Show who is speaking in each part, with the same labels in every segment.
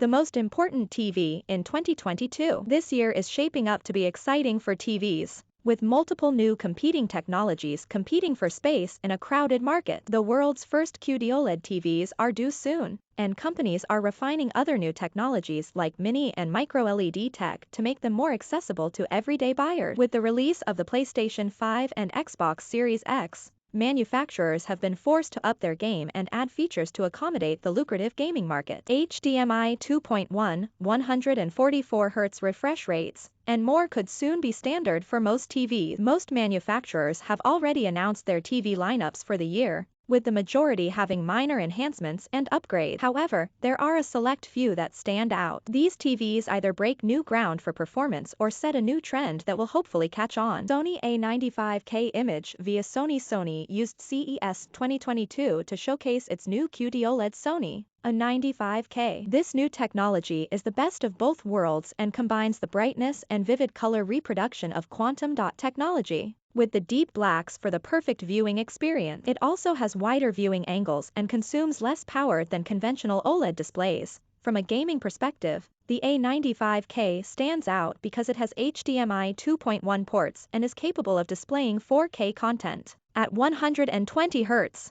Speaker 1: the most important TV in 2022. This year is shaping up to be exciting for TVs, with multiple new competing technologies competing for space in a crowded market. The world's first QD-OLED TVs are due soon, and companies are refining other new technologies like mini and micro-LED tech to make them more accessible to everyday buyers. With the release of the PlayStation 5 and Xbox Series X, manufacturers have been forced to up their game and add features to accommodate the lucrative gaming market. HDMI 2.1, 144 Hz refresh rates, and more could soon be standard for most TVs. Most manufacturers have already announced their TV lineups for the year, with the majority having minor enhancements and upgrades. However, there are a select few that stand out. These TVs either break new ground for performance or set a new trend that will hopefully catch on. Sony A95K Image via Sony used CES 2022 to showcase its new QD-OLED Sony A95K. This new technology is the best of both worlds and combines the brightness and vivid color reproduction of quantum dot technology with the deep blacks for the perfect viewing experience. It also has wider viewing angles and consumes less power than conventional OLED displays. From a gaming perspective, the A95K stands out because it has HDMI 2.1 ports and is capable of displaying 4K content at 120 Hz.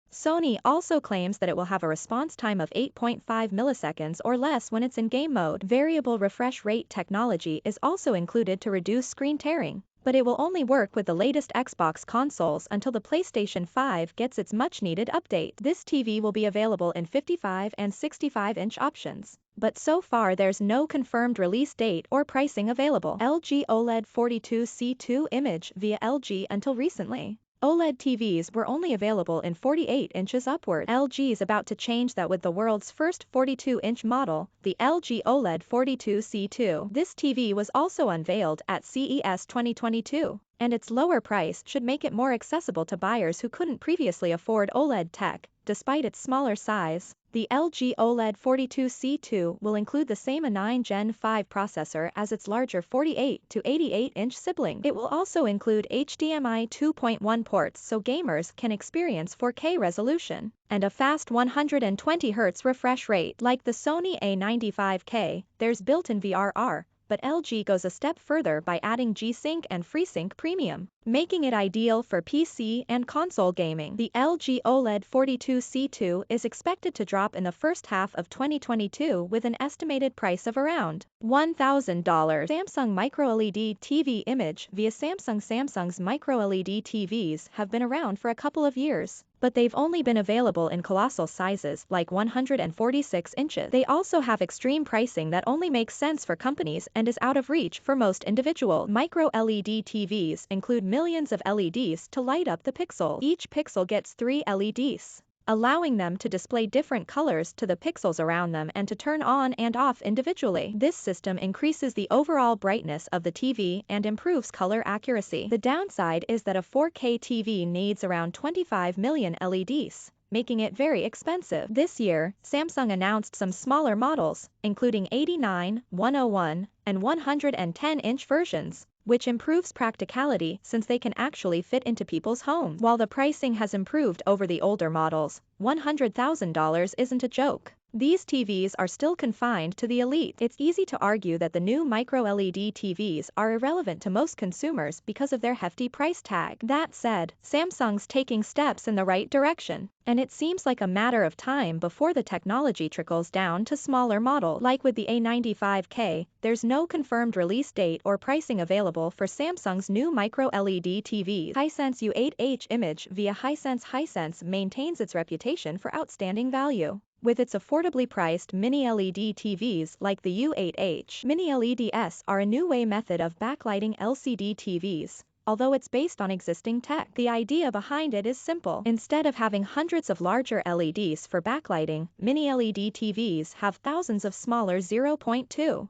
Speaker 1: Sony also claims that it will have a response time of 8.5 milliseconds or less when it's in game mode. Variable refresh rate technology is also included to reduce screen tearing, but it will only work with the latest Xbox consoles until the PlayStation 5 gets its much-needed update. This TV will be available in 55 and 65-inch options, but so far there's no confirmed release date or pricing available. LG OLED 42C2 Image via LG. Until recently, OLED TVs were only available in 48 inches upward. LG's about to change that with the world's first 42-inch model, the LG OLED 42C2. This TV was also unveiled at CES 2022, and its lower price should make it more accessible to buyers who couldn't previously afford OLED tech. Despite its smaller size, the LG OLED 42C2 will include the same A9 Gen 5 processor as its larger 48 to 88-inch sibling. It will also include HDMI 2.1 ports so gamers can experience 4K resolution and a fast 120 Hz refresh rate. Like the Sony A95K, there's built-in VRR, but LG goes a step further by adding G-Sync and Freesync Premium, making it ideal for PC and console gaming. The LG OLED 42C2 is expected to drop in the first half of 2022 with an estimated price of around $1,000. Samsung MicroLED TV Image via Samsung. Samsung's MicroLED TVs have been around for a couple of years, but they've only been available in colossal sizes like 146 inches. They also have extreme pricing that only makes sense for companies and is out of reach for most individuals. Micro-LED TVs include millions of LEDs to light up the pixel. Each pixel gets 3 LEDs, allowing them to display different colors to the pixels around them and to turn on and off individually. This system increases the overall brightness of the TV and improves color accuracy. The downside is that a 4K TV needs around 25 million LEDs, making it very expensive. This year, Samsung announced some smaller models, including 89, 101, and 110-inch versions, which improves practicality since they can actually fit into people's homes. While the pricing has improved over the older models, $100,000 isn't a joke. These TVs are still confined to the elite. It's easy to argue that the new micro-LED TVs are irrelevant to most consumers because of their hefty price tag. That said, Samsung's taking steps in the right direction, and it seems like a matter of time before the technology trickles down to smaller models. Like with the A95K, there's no confirmed release date or pricing available for Samsung's new micro-LED TVs. Hisense U8H Image via Hisense Hisense maintains its reputation for outstanding value with its affordably priced mini-LED TVs like the U8H. Mini-LEDs are a new way method of backlighting LCD TVs. Although it's based on existing tech, the idea behind it is simple. Instead of having hundreds of larger LEDs for backlighting, mini-LED TVs have thousands of smaller 0.2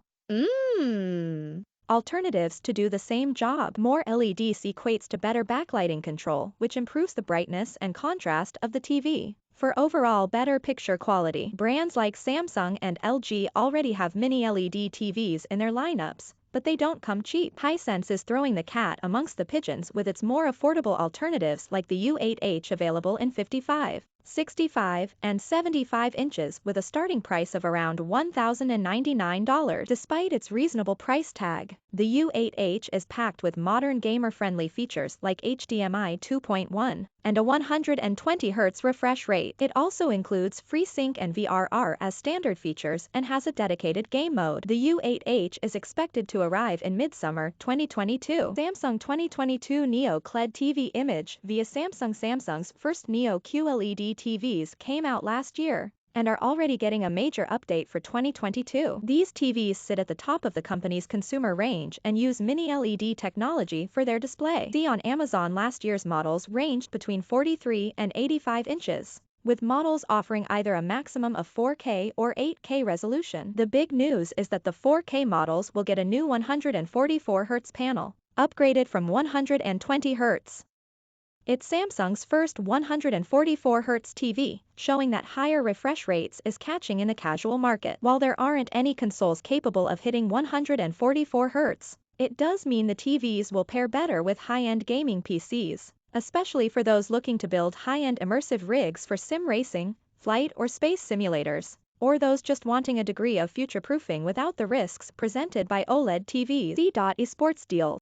Speaker 1: alternatives to do the same job. More LEDs equates to better backlighting control, which improves the brightness and contrast of the TV. For overall better picture quality, brands like Samsung and LG already have mini-LED TVs in their lineups, but they don't come cheap. Hisense is throwing the cat amongst the pigeons with its more affordable alternatives like the U8H available in 55, 65, and 75 inches with a starting price of around $1,099. Despite its reasonable price tag, the U8H is packed with modern gamer-friendly features like HDMI 2.1 and a 120 Hz refresh rate. It also includes Freesync and VRR as standard features and has a dedicated game mode. The U8H is expected to arrive in midsummer 2022. Samsung 2022 Neo QLED TV Image via Samsung's first Neo QLED TVs came out last year and are already getting a major update for 2022. These TVs sit at the top of the company's consumer range and use mini LED technology for their display. See on Amazon. Last year's models ranged between 43 and 85 inches, with models offering either a maximum of 4K or 8K resolution. The big news is that the 4K models will get a new 144 Hz panel, upgraded from 120 Hz. It's Samsung's first 144 Hz TV, showing that higher refresh rates is catching in the casual market. While there aren't any consoles capable of hitting 144 Hz, it does mean the TVs will pair better with high-end gaming PCs, especially for those looking to build high-end immersive rigs for sim racing, flight or space simulators, or those just wanting a degree of future-proofing without the risks presented by OLED TVs. C.Esports deals.